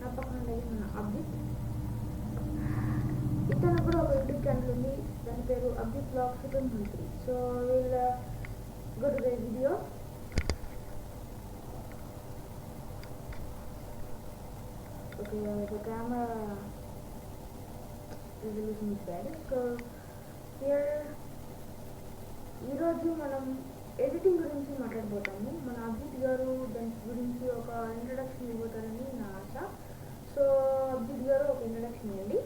నా పక్కన ఉండేది మన అభిజిత్. ఇతను కూడా ఒక యూట్యూబ్ ఛానల్ ఉంది, దాని పేరు అభిజిత్ బ్లాగ్స్ 2023. సో వీళ్ళ go to the video. Okay, the camera resolution is bad. So here ఈరోజు మనం ఎడిటింగ్ గురించి మాట్లాడబోతాము. మన అభిజిత్ గారు దాని గురించి ఒక ఇంట్రడక్షన్ ఇవ్వబోతారని నా ఆశ. సో అభిజిత్ గారు ఒక ఇంట్రడక్షన్ ఇవ్వండి.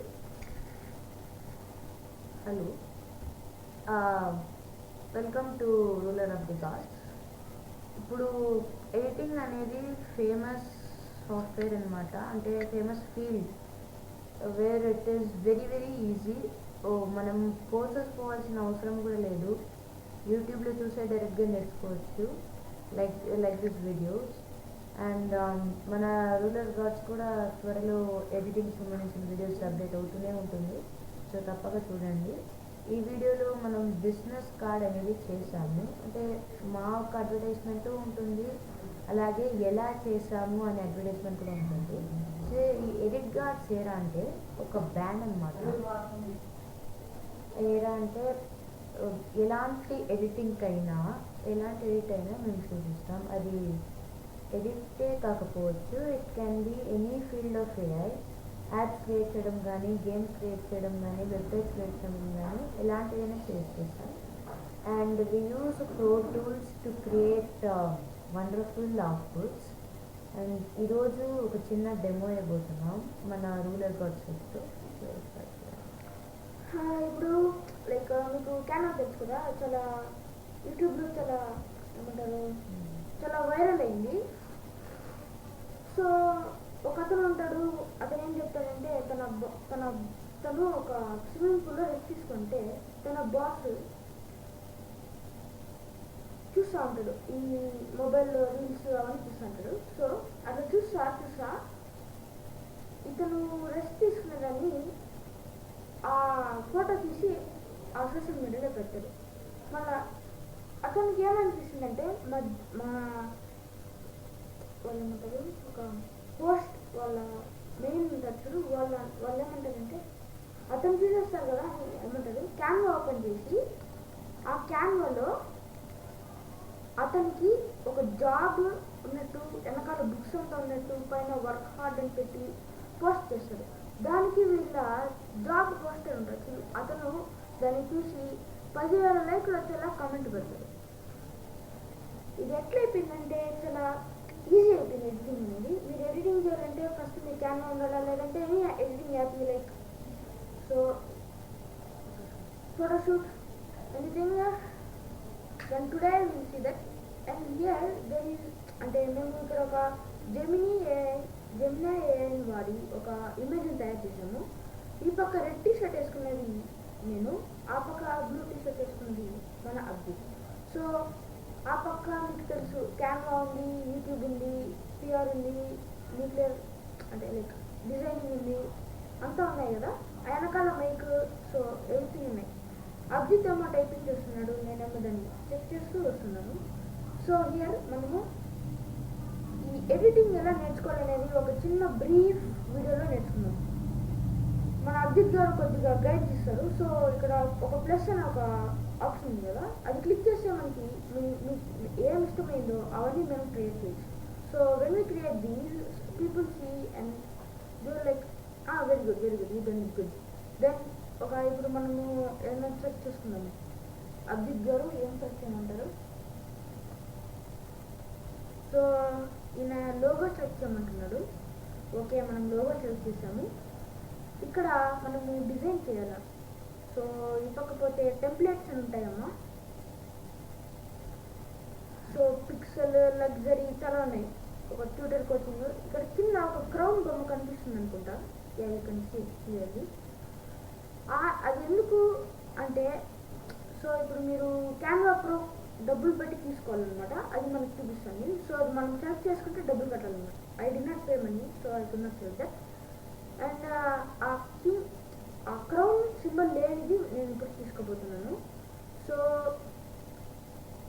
Hello, welcome to ruler of the gods. ఇప్పుడు ఎడిటింగ్ అనేది ఫేమస్ సాఫ్ట్వేర్ అనమాట, అంటే famous field where it is very very easy. మనం కోర్సెస్ పోవాల్సిన అవసరం కూడా లేదు, యూట్యూబ్లో చూసే డైరెక్ట్గా నేర్చుకోవచ్చు, లైక్ దిస్ వీడియోస్. అండ్ మన రూలర్ గాడ్స్ కూడా త్వరలో ఎడిటింగ్ సంబంధించిన వీడియోస్ అప్డేట్ అవుతూనే ఉంటుంది, సో తప్పక చూడండి. ఈ వీడియోలో మనం బిజినెస్ కార్డ్ అనేది చేసాము, అంటే మా ఒక అడ్వర్టైజ్మెంట్ ఉంటుంది, అలాగే ఎలా చేసాము అనే అడ్వర్టైజ్మెంట్ కూడా ఉంటుంది. సో ఈ ఎడిట్ గార్డ్స్ ఏరా అంటే ఒక బ్రాండ్ అనమాట. ఏరా అంటే ఎలాంటి ఎడిటింగ్ అయినా, ఎలాంటి ఎడిట్ అయినా మేము చూపిస్తాం. అది ఎడిటే కాకపోవచ్చు, it can be any field of AI. Apps create చేయడం కానీ, గేమ్స్ క్రియేట్ చేయడం కానీ, వెబ్సైట్స్ క్రియేట్ చేయడం కానీ, ఎలాంటివైనా చేస్తాం. And we use pro tools to create wonderful outputs. And ఈరోజు ఒక చిన్న డెమో అయిపోతున్నాం మన రూలర్ గాడ్స్ తో. ఇప్పుడు లైక్ మీకు క్యాన్వా తెలుసు కదా, చాలా యూట్యూబ్లో చాలా ఏమంటారు చాలా వైరల్ అయింది. సో ఒక అతను ఉంటాడు, అతను ఏం చెప్తాడంటే తను ఒక స్విమ్మింగ్ పూల్లో రెస్ట్ తీసుకుంటే తన బాస్ చూస్తూ ఉంటాడు, ఈ మొబైల్ రీల్స్ అవన్నీ చూస్తూ ఉంటాడు. సో అట్లా చూస్తా ఇతను రెస్ట్ తీసుకునే దాన్ని ఆ ఫోటో తీసి ఆ సోషల్ మీడియాలో పెట్టాడు. మళ్ళా అతనికి ఏమనిపిస్తుందంటే మా వాళ్ళు ఏమంటారు, ఒక పోస్ట్ వాళ్ళ మెయిన్ ఉంటారు వాళ్ళు ఏమంటారంటే, అతను చూసేస్తారు కదా ఏమంటారు, క్యాన్వా ఓపెన్ చేసి ఆ క్యాన్వాలో అతనికి ఒక జాబ్ ఉన్నట్టు, వెనకాల బుక్స్ అంతా ఉన్నట్టు, పైన వర్క్ హార్డ్ అని పెట్టి పోస్ట్ చేస్తాడు. దానికి వీళ్ళ జాబ్ పోస్టర్ ఉంటుంది, అతను దాన్ని చూసి 10,000 లైక్లు వచ్చేలా కామెంట్ పెడతాడు. ఇది ఎట్లయిపోయిందంటే చాలా ఈజీ అయిపోయింది ఎడిటింగ్ అనేది. మీరు ఎడిటింగ్ చేయాలంటే ఫస్ట్ మీరు క్యాన్వా ఉండాలా, లేదంటే editing app like so photoshoot anything. Then today will see that. And here there is అంటే మేము ఇక్కడ ఒక జెమినీ ఏఐని వాడి ఒక ఇమేజ్ని తయారు చేసాము. ఈ పక్క రెడ్ టీ షర్ట్ వేసుకునేది నేను, ఆ పక్క బ్లూ టీ షర్ట్ వేసుకున్నది మన అభిజిత్. సో ఆ పక్క మీకు తెలుసు క్యాన్వా ఉంది, యూట్యూబ్ ఉంది, పిఆర్ ఉంది, న్యూక్లియర్ అంటే లైక్ డిజైనింగ్ ఉంది, అంతా ఉన్నాయి కదా. ఆ వెనకాల మైక్, సో ఎవ్రీథింగ్ ఉన్నాయి. అభిజిత్ ఏమో టైపింగ్ చేస్తున్నాడు, నేనేమో దాన్ని చెక్ చేస్తూ వస్తున్నాను. సో హియర్ మనము ఈ ఎడిటింగ్ ఎలా నేర్చుకోవాలనేది ఒక చిన్న బ్రీఫ్ వీడియోలో నేర్చుకున్నాం. మన అభిజిత్ గారు కొద్దిగా గైడ్ చేస్తారు. సో ఇక్కడ ఒక ప్లస్ అని ఒక ఆప్షన్ ఉంది కదా, అది క్లిక్ చేస్తే మనకి ఏం ఇష్టమైందో అవన్నీ మనం క్రియేట్ చేయొచ్చు. So when we create these people see and they like very good you done it good. Then ఇప్పుడు మనము ఏమైనా సెర్చ్ చేసుకున్నాము, అభిజిత్ గారు ఏం సెర్చ్ చేయమంటారు. సో ఈయన లోగో సెర్చ్ చేయమంటున్నాడు. ఓకే, మనం లోగో సెర్చ్ చేసాము. ఇక్కడ మనము డిజైన్ చేయాలి. సో ఇవ్వకపోతే టెంప్లెట్స్ అని ఉంటాయమ్మా. సో పిక్సెల్, లగ్జరీ చాలా ఉన్నాయి. ఒక ట్యూటర్ కోచింగ్, ఇక్కడ చిన్న ఒక క్రౌన్ బొమ్మ కనిపిస్తుంది అనుకుంటా, క్లియర్లీ. అది ఎందుకు అంటే, సో ఇప్పుడు మీరు క్యాన్వా ప్రో డబ్బులు పెట్టి తీసుకోవాలన్నమాట, అది మనకు చూపిస్తుంది. సో అది మనం సెలెక్ట్ చేసుకుంటే డబ్బులు కట్టాలన్నమాట. I did not pay money, so I could not select that. And ఆ క్రౌన్ సింబల్ లేనిది నేను ఇప్పుడు తీసుకోబోతున్నాను. సో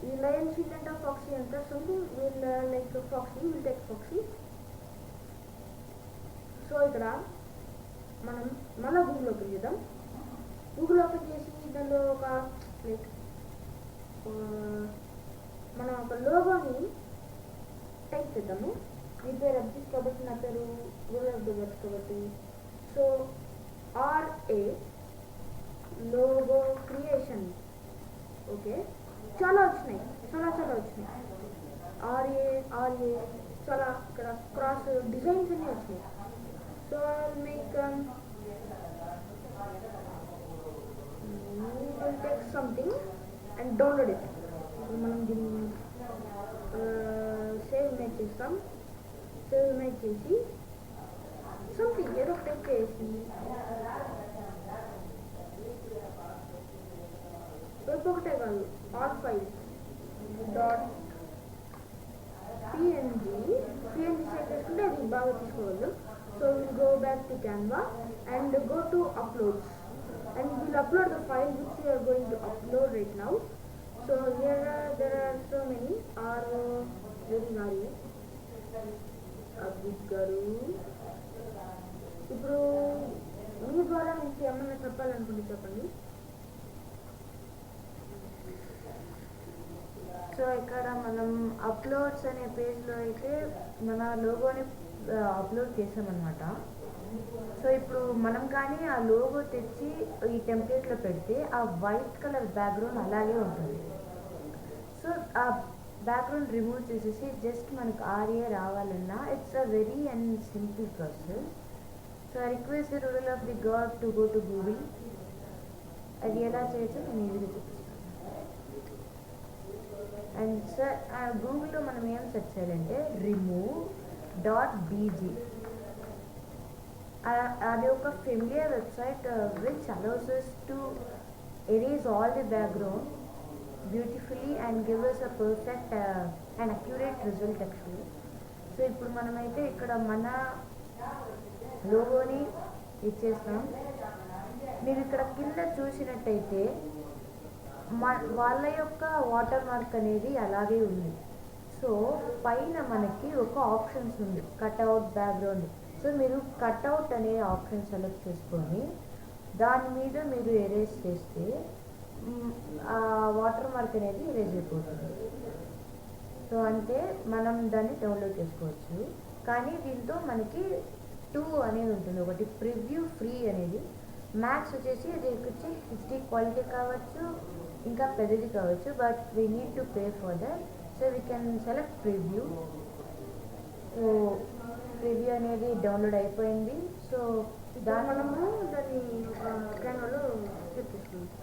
ఈ లయన్ షీట్ అండ్ ఫాక్సీ అంతా something will like foxy, will take foxy. ఇక్కడ మనం మళ్ళీ గూగుల్ ఓపెన్ చేద్దాం. గూగుల్ ఓపెన్ చేసి దానిలో ఒక లైక్ మనం ఒక లోగోని టైప్ చేద్దాము. మీ పేరు అబ్జిత్ కాబట్టి నా పేరు రూలర్ ఆఫ్ ది గాడ్స్ కాబట్టి so RA logo creation. Okay, చాలా వచ్చినాయి, చాలా వచ్చినాయి. RA చాలా ఇక్కడ క్రాస్ డిజైన్స్ అన్నీ వచ్చినాయి. So make will take something and download it. మనం దీన్ని సేవ్ ఇమేజ్ చేస్తాం. సేవ్ ఇమేజ్ చేసి సంథింగ్ ఏదో టైప్ చేసి వెబ్ ఒకటే కాదు, all files dot PNG save చేసుకుంటే అది బాగా తీసుకోవాలి. So will go back to Canva and go to uploads and we'll upload the file which we are going to upload right now. So here there are so many Abhijit గారు. ఇప్పుడు మీ ద్వారా మీకు ఏమన్నా చెప్పాలనుకుంటే చెప్పండి. సో ఇక్కడ మనం అప్లోడ్స్ అనే పేజ్లో అయితే మన లోగోని అప్లోడ్ చేసామన్నమాట. సో ఇప్పుడు మనం కానీ ఆ లోగో తెచ్చి ఈ టెంప్లెట్లో పెడితే ఆ వైట్ కలర్ బ్యాక్గ్రౌండ్ అలాగే ఉంటుంది. సో ఆ బ్యాక్గ్రౌండ్ రిమూవ్ చేసేసి జస్ట్ మనకు RA రావాలన్నా it's a very and simple process. So I request the ruler of the god to go to Google. అది ఎలా చేయొచ్చో నేను ఈజీగా చూపిస్తాను. అండ్ సార్ గూగుల్లో మనం ఏం సెర్చ్ చేయాలంటే remove.bg. అది ఒక familiar website which allows us to erase all the background beautifully and give us a perfect and accurate result actually. So ఇప్పుడు మనమైతే ఇక్కడ మన లోగోని ఇచ్చేస్తాం. మీరు ఇక్కడ కింద చూసినట్టయితే వాళ్ళ యొక్క వాటర్ మార్క్ అనేది అలాగే ఉంది. సో పైన మనకి ఒక ఆప్షన్స్ ఉంది, కట్అవుట్ బ్యాక్గ్రౌండ్. సో మీరు కట్అవుట్ అనే ఆప్షన్ సెలెక్ట్ చేసుకొని దాని మీద మీరు ఎరేజ్ చేస్తే ఆ వాటర్ మార్క్ అనేది ఎరేజ్ అయిపోతుంది. సో అంటే మనం దాన్ని డౌన్లోడ్ చేసుకోవచ్చు. కానీ దీంతో మనకి 2 అనేది ఉంటుంది, ఒకటి ప్రివ్యూ ఫ్రీ అనేది. మ్యాక్స్ వచ్చేసి అది వచ్చి HD క్వాలిటీ కావచ్చు, ఇంకా పెద్దది కావచ్చు, but we need to pay for that. So we can select preview. So preview అనేది డౌన్లోడ్ అయిపోయింది. సో మనము దాన్ని క్యాన్వాలో సెట్ చేసుకుంటాం.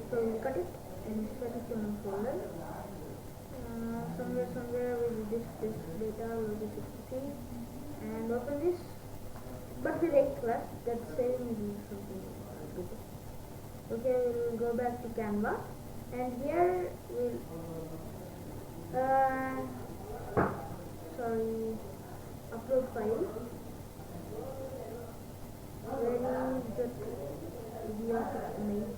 So cut it and set it to folder. somewhere with this data will be 60 and open this, but the right class that saving is something good. Okay, we'll go back to Canva and here we'll upload file. Where is that image?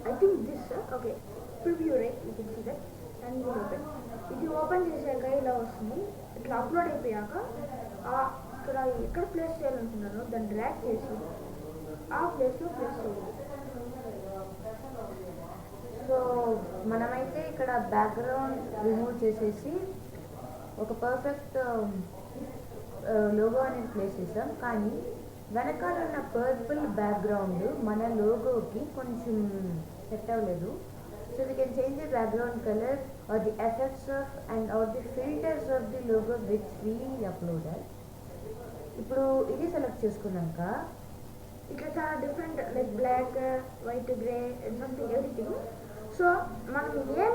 I think this, okay, preview, right? You can see that and you open. ఇది open చేసాక ఇలా వస్తుంది. ఇట్లా upload అయిపోయాక ఇక్కడ ఎక్కడ place చేయాలనుకున్నారో దాన్ని drag చేసి ఆ ప్లేస్లో ప్లేస్ చేయాలి. సో మనమైతే ఇక్కడ బ్యాక్గ్రౌండ్ రిమూవ్ చేసేసి ఒక పర్ఫెక్ట్ లోగో అనేది ప్లేస్ చేసాం. కానీ వెనకాల ఉన్న పర్పుల్ బ్యాక్గ్రౌండ్ మన లోగోకి కొంచెం సెట్ అవ్వలేదు. So we can change the background color or the effects of and or the filters of the logo which we uploaded. ఇప్పుడు ఇది సెలెక్ట్ చేసుకున్నాక ఇట్లా చాలా different like black, white, grey something everything. So మనం ఏ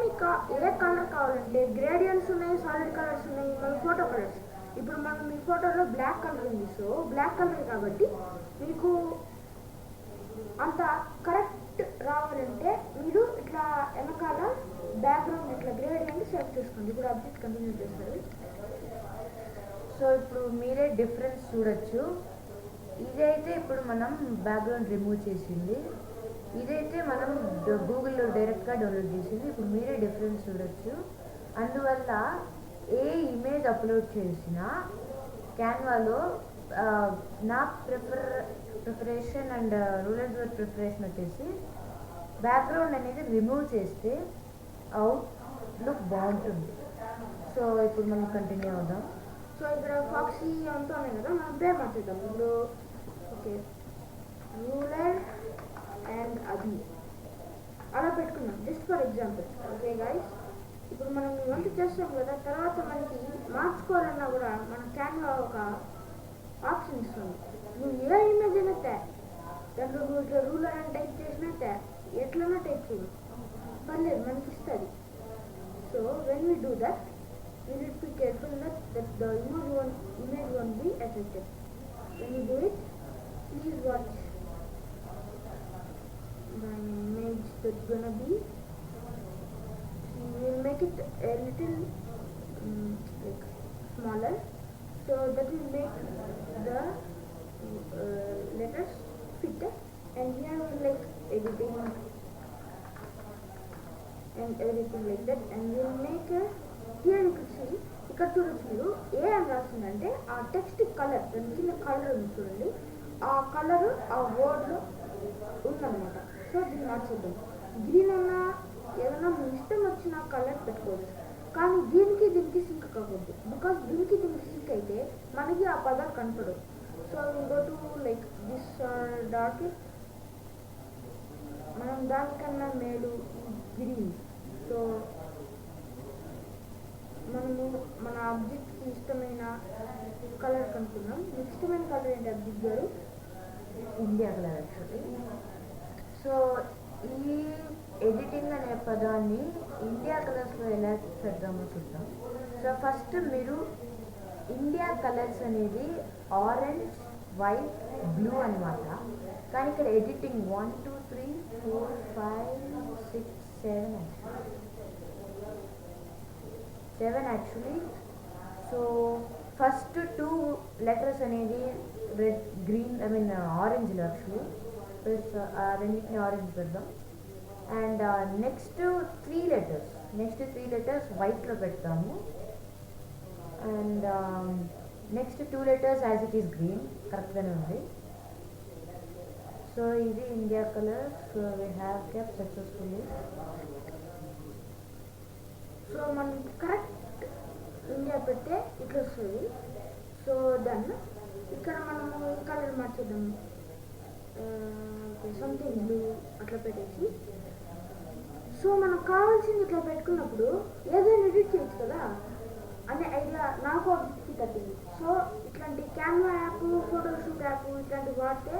colour కావాలంటే gradients ఉన్నాయి, solid colours ఉన్నాయి, మన ఫోటో కలర్స్. ఇప్పుడు మనం మీ ఫోటోలో బ్లాక్ కలర్ ఉంది. సో బ్లాక్ కలర్ కాబట్టి మీకు అంత కరెక్ట్ రావాలంటే మీరు ఇట్లా వెనకాల బ్యాక్గ్రౌండ్ ఇట్లా గ్రేడియంట్ సెలెక్ట్ చేసుకోండి. ఇప్పుడు అబ్జెక్ట్ కంటిన్యూ చేస్తారు. సో ఇప్పుడు మీరే డిఫరెన్స్ చూడొచ్చు. ఇదైతే ఇప్పుడు మనం బ్యాక్గ్రౌండ్ రిమూవ్ చేసింది, ఇదైతే మనం గూగుల్లో డైరెక్ట్గా డౌన్లోడ్ చేసింది. ఇప్పుడు మీరే డిఫరెన్స్ చూడొచ్చు. అందువల్ల ఏ ఇమేజ్ అప్లోడ్ చేసినా క్యాన్వాలో నా preparation and ruler word preparation వచ్చేసి బ్యాక్గ్రౌండ్ అనేది రిమూవ్ చేస్తే అవుట్ లుక్ బాగుంటుంది. సో ఇప్పుడు మనం కంటిన్యూ అవుదాం. సో ఇక్కడ ఫాక్సీ అంతా ఉన్నాయి కదా, మనం పేరు మార్చేద్దాం ఇప్పుడు. ఓకే, రూలర్ అండ్ అభి అలా పెట్టుకున్నాం just for example. Okay guys, ఇప్పుడు మనం ఇవంతా చేస్తాం కదా, తర్వాత మనకి మార్చుకోవాలన్నా కూడా మన క్యాన్వా ఒక ఆప్షన్ ఇస్తుంది. నువ్వు ఏ ఇమేజ్ అయినా దాంట్లో నువ్వు ఇట్లా రూలర్ అని టైప్ చేసినా ఎట్లన్నా టైప్ చేయి, పర్లేదు, మనకి ఇస్తుంది. So when we do that, we need to be careful that the image won't be affected. When you do it, please watch the image that's gonna be. We will make it a little like smaller, so that will make the letters fit. And here we like editing and everything like that, and we will make a here you can see, ఇక్కడ చూడొచ్చు మీరు ఏ అని రాసిందంటే ఆ text colour, దాని కింద colour ఉంది చూడండి, ఆ కలర్ ఆ వర్డ్లో ఉందన్నమాట. సో దీన్ని మార్చేద్దాం. గ్రీన్ అన్న ఏదైనా మీ ఇష్టం వచ్చిన కలర్ పెట్టుకోవచ్చు, కానీ దీనికి సింక్ కాకూడదు. బికాస్ దీనికి సింక్ అయితే మనకి ఆ పదాలు కనపడవు. So will go to like this dark, మనం దానికన్నా మేలు గ్రీన్. సో మనము మన ఆబ్జెక్ట్కి ఇష్టమైన కలర్ కనుక్కున్నాం. మీకు ఇష్టమైన కలర్ ఏంటి అబ్జెక్ట్ గారు? India colour actually. సో ఈ ఎడిటింగ్ అనే పదాన్ని ఇండియా కలర్స్లో ఎలా పెడదామో చూద్దాం. సో ఫస్ట్ మీరు ఇండియా కలర్స్ అనేది ఆరెంజ్, వైట్, బ్లూ అనమాట. కానీ ఇక్కడ editing 1 2 3 4 5 6 7 actually. So first 2 letters అనేది రెడ్, గ్రీన్, ఆరెంజ్లో యాక్చువల్లీ. ప్లస్ రెండింటిని ఆరెంజ్ పెడదాం. అండ్ నెక్స్ట్ 3 లెటర్స్ వైట్లో పెడతాము. And next 2 letters as it is green, కరెక్ట్గానే ఉంది. సో ఇది India colour. So we have kept successfully. So మనం కరెక్ట్ ఇండియా పెడితే ఇట్లా వస్తుంది. సో దెన్ ఇక్కడ మనము ఈ కలర్ మార్చేద్దాము, సంథింగ్ బ్లూ అట్లా పెట్టేసి. సో మనకు కావాల్సింది ఇట్లా పెట్టుకున్నప్పుడు ఏదైనా ఎడిట్ చేయొచ్చు కదా అనే ఐడియా నాకు ఆబ్జెక్ట్కి తగ్గింది. సో ఇట్లాంటి కెమెరా యాప్, ఫోటోషూట్ యాప్ ఇట్లాంటివి వాడితే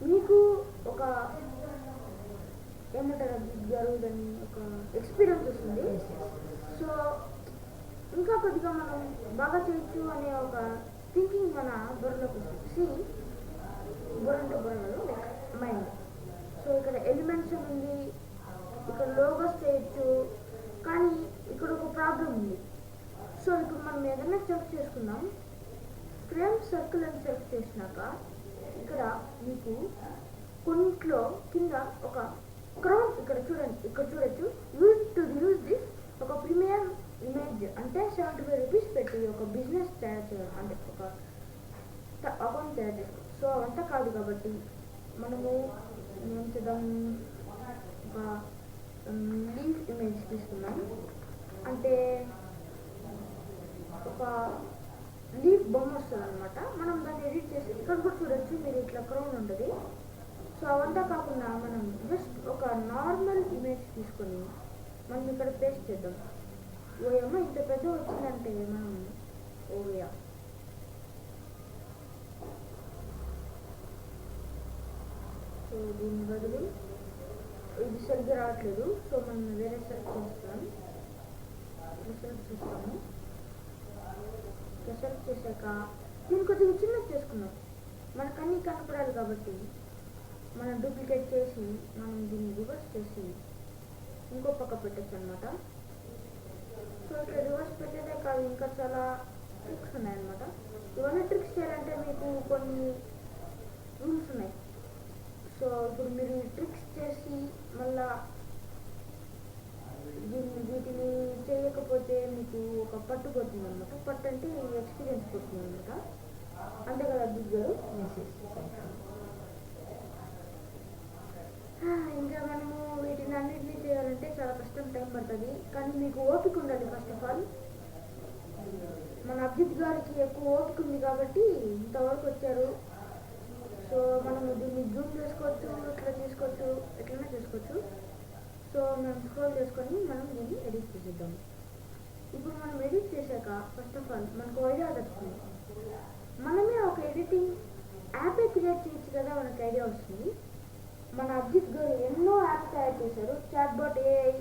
మీకు ఒక ఏమంటారు అబ్జెక్ట్ గారు, దాన్ని ఒక ఎక్స్పీరియన్స్ వస్తుంది. సో ఇంకా కొద్దిగా మనం బాగా చేయొచ్చు అనే ఒక థింకింగ్ మన బుర్రలోకి వస్తుంది. బుర్రలో లైక్ మైండ్. సో ఇక్కడ ఎలిమెంట్స్ ఉంది, ఇక్కడ లోగోస్ చేయొచ్చు, కానీ ఇక్కడ ఒక ప్రాబ్లం ఉంది. సో ఇప్పుడు మనం ఏదైనా సెలెక్ట్ చేసుకుందాం. ఫ్రేమ్ సర్కిల్ అని సెలెక్ట్ చేసినాక ఇక్కడ మీకు కొన్నిట్లో కింద ఒక క్రౌన్ ఇక్కడ చూడొచ్చు. యూజ్ దిస్ ఒక ప్రీమియర్ ఇమేజ్ అంటే 75 రూపీస్ పెట్టి ఒక బిజినెస్ తయారు చేయాలి, అంటే ఒక అకౌంట్ తయారు చేసుకోవాలి. సో అవంతా కాదు కాబట్టి మనము ఏం చేద్దాం, ఒక లీఫ్ ఇమేజ్ తీసుకున్నాం. అంటే ఒక లీఫ్ బొమ్మ వస్తుంది అనమాట. మనం దాన్ని ఎడిట్ చేసి ఇక్కడ కూడా చూడొచ్చు మీరు, ఇట్లా క్రౌన్ ఉంటుంది. సో అవంతా కాకుండా మనం జస్ట్ ఒక నార్మల్ ఇమేజ్ తీసుకొని మనం ఇక్కడ పేస్ట్ చేద్దాం. ఓయమ్మ ఇంత పెద్ద వచ్చిందంటే మనం ఓయా. సో దీని బదులు ఇది సరిగ్గా రావట్లేదు. సో మనం వేరే సెలెక్ట్ చేస్తాము. సెలెక్ట్ చేశాక దీన్ని కొద్దిగా చిన్నది చేసుకున్నాం. మనకు అన్నీ కనపడాలి కాబట్టి మనం డూప్లికేట్ చేసి మనం దీన్ని రివర్స్ చేసి ఇంకో పక్క పెట్టచ్చు అనమాట. సో ఇట్లా రివర్స్ పెట్టేదే కాదు, ఇంకా చాలా ట్రిక్స్ ఉన్నాయన్నమాట. ఇవన్నీ ట్రిక్స్ చేయాలంటే మీకు కొన్ని రూల్స్ ఉన్నాయి. సో ఇప్పుడు మీరు ట్రిక్స్ చేసి మళ్ళా వీటిని చేయకపోతే మీకు ఒక పట్టు పోతుంది అనమాట. పట్టు అంటే ఎక్స్పీరియన్స్ వస్తుంది అనమాట. అంతే కదా అభిజిత్ గారు? ఇంకా మనము వీటిని అన్నింటినీ చేయాలంటే చాలా కష్టం, టైం పడుతుంది. కానీ మీకు ఓపిక ఉండాలి. ఫస్ట్ ఆఫ్ ఆల్ మన అభిజిత్ గారికి ఎక్కువ ఓపిక ఉంది కాబట్టి ఇంతవరకు వచ్చారు. సో మనము దీన్ని జూమ్ చేసుకోవచ్చు, ఇట్లా చేసుకోవచ్చు, ఎట్లైనా చేసుకోవచ్చు. సో మనం స్క్రోల్ చేసుకొని మనం దీన్ని ఎడిట్ చేసేద్దాం. ఇప్పుడు మనం ఎడిట్ చేశాక ఫస్ట్ ఆఫ్ ఆల్ మనకు ఐడియా వస్తుంది. మనమే ఒక ఎడిటింగ్ యాపే క్రియేట్ చేయొచ్చు కదా, మనకు ఐడియా వస్తుంది. మన అభిజిత్ గారు ఎన్నో యాప్స్ తయారు చేశారు. చాట్బాట్ ఏఐ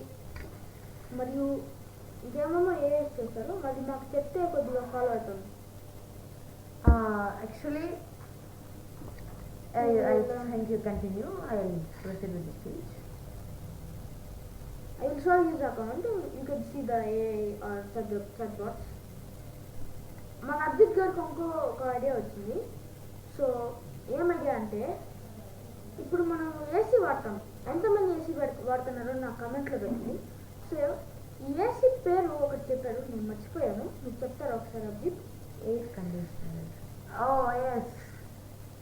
మరియు ఇంకేమేమో ఏఐ చేస్తారు. మరి మాకు చెప్తే కొద్దిగా ఫాలో అవుతాం. Actually, I think you continue. I will proceed with the speech. I will show you his account. You can see the AI or chatbots. మన అభిజిత్ గారికి ఒక ఐడియా వచ్చింది. సో ఏం ఐడియా అంటే, ఇప్పుడు మనం ఏసీ వాడతాం. ఎంతమంది ఏసీ వాడుతున్నారో నాకు కమెంట్లో పెట్టింది. సో ఈ ఏసీ పేరు ఒకటి చెప్పారు, నేను మర్చిపోయాను. మీకు చెప్తారా ఒకసారి అభిజిత్? Air conditioner.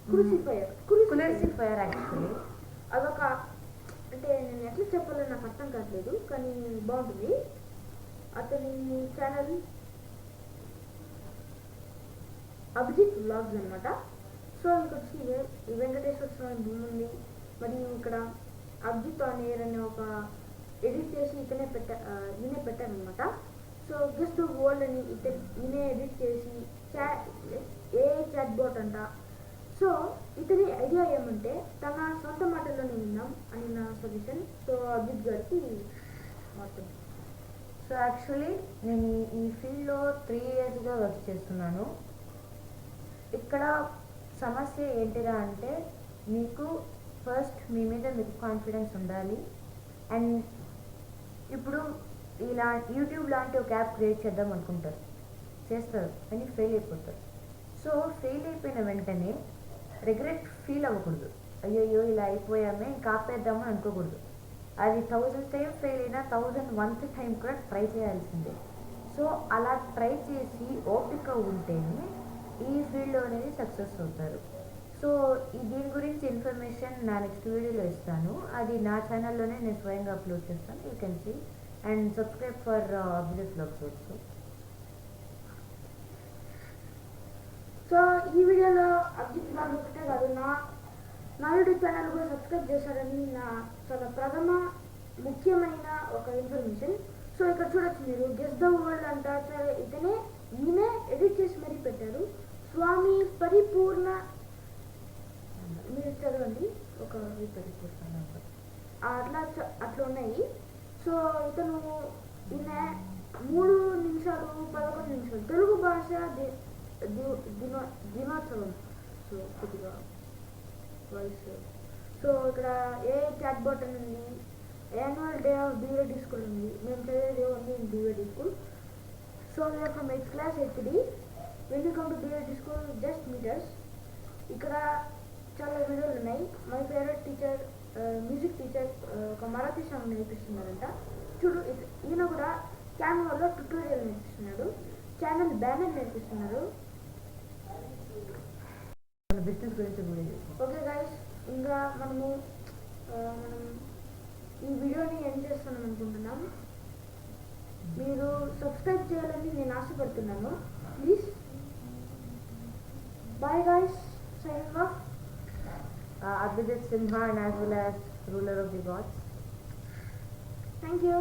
కూలరిఫైయర్ యాక్చువల్లీ. అదొక, అంటే నేను ఎట్లా చెప్పాలో నాకు అర్థం కావట్లేదు, కానీ బాగుంటుంది. అతని ఛానల్ అభిజిత్ వ్లాగ్స్ అనమాట. సో ఇక్కడ వచ్చి ఈ వెంకటేశ్వర స్వామి భూమి ఉంది. మరియు ఇక్కడ అభిజిత్ ఆన్ ఎయిర్ అనే ఒక ఎడిట్ చేసి ఈయనే పెట్టారనమాట. సో గెస్ట్ ద వరల్డ్ అని ఈయనే ఎడిట్ చేసి ఏ చాట్ బోట్ అంట. సో ఇతని ఐడియా ఏమంటే, తన సొంత మాటల్లోనే విందాం అని నా సజెషన్. సో అభిజిత్ గారికి మొత్తం. సో యాక్చువల్లీ నేను ఈ ఫీల్డ్లో 3 yearsగా వర్క్ చేస్తున్నాను. ఇక్కడ సమస్య ఏంటిరా అంటే, మీకు ఫస్ట్ మీ మీద మీకు కాన్ఫిడెన్స్ ఉండాలి. అండ్ ఇప్పుడు ఇలా యూట్యూబ్ లాంటి ఒక యాప్ క్రియేట్ చేద్దాం అనుకుంటారు, చేస్తారు, కానీ ఫెయిల్ అయిపోతారు. సో ఫెయిల్ అయిపోయిన వెంటనే రిగ్రెట్ ఫీల్ అవ్వకూడదు. అయ్యో ఇలా అయిపోయామే, ఇంకా ఆపేద్దామని అనుకోకూడదు. అది 1000 టైం ఫెయిల్ అయినా 1001th టైం కూడా ట్రై చేయాల్సిందే. సో అలా ట్రై చేసి ఓపిక ఉంటేనే ఈ ఫీల్డ్లో అనేది సక్సెస్ అవుతారు. సో దీని గురించి ఇన్ఫర్మేషన్ నా నెక్స్ట్ వీడియోలో ఇస్తాను. అది నా ఛానల్లోనే నేను స్వయంగా అప్లోడ్ చేస్తాను. You can see and subscribe for Abhijit vlogs also. So ఈ వీడియోలో అభిజిత్ వ్లాగ్స్ ఒకటే కాదు, నా యూట్యూబ్ ఛానల్ కూడా సబ్స్క్రైబ్ చేశారని నా చాలా ప్రథమ ముఖ్యమైన ఒక ఇన్ఫర్మేషన్. సో ఇక్కడ చూడొచ్చు మీరు, గెస్ ద వరల్డ్ అంట. సరే ఈయనే ఎడిట్ చేసి మరీ పెట్టారు. స్వామి పరిపూర్ణ, మీరు చదవండి ఒక పరిపూర్ణ అట్లా ఉన్నాయి. సో ఈయన 3 నిమిషాలు 11 నిమిషాలు తెలుగు భాష దినోత్సవం. సో కొద్దిగా వాయిస్. సో ఇక్కడ ఏ చాట్ బాట్ అని ఉంది, annual day of DVD school ఉంది. మేము చదివేది only in DVD school. So we're from 8th class HD. When you come to DVD school just meters. ఇక్కడ చాలా వీడియోలు ఉన్నాయి. My favourite teacher, music teacher ఒక మరాఠీ సాంగ్ నేర్పిస్తున్నారంట. చూడు, ఈయన కూడా క్యాన్వాలో ట్యుటోరియల్ నేర్పిస్తున్నాడు. ఛానల్ బ్యానర్ నేర్పిస్తున్నారు. బిజినెస్ గురించి. ఓకే గైస్, ఇంకా మనం ఈ వీడియోని ఎండ్ చేస్తాను అనుకుంటున్నాం. మీరు సబ్స్క్రైబ్ చేయాలని నేను ఆశపడుతున్నాను. Please. Bye guys, signing off. Abhijit Sinha and as well as ruler of the gods. Thank you.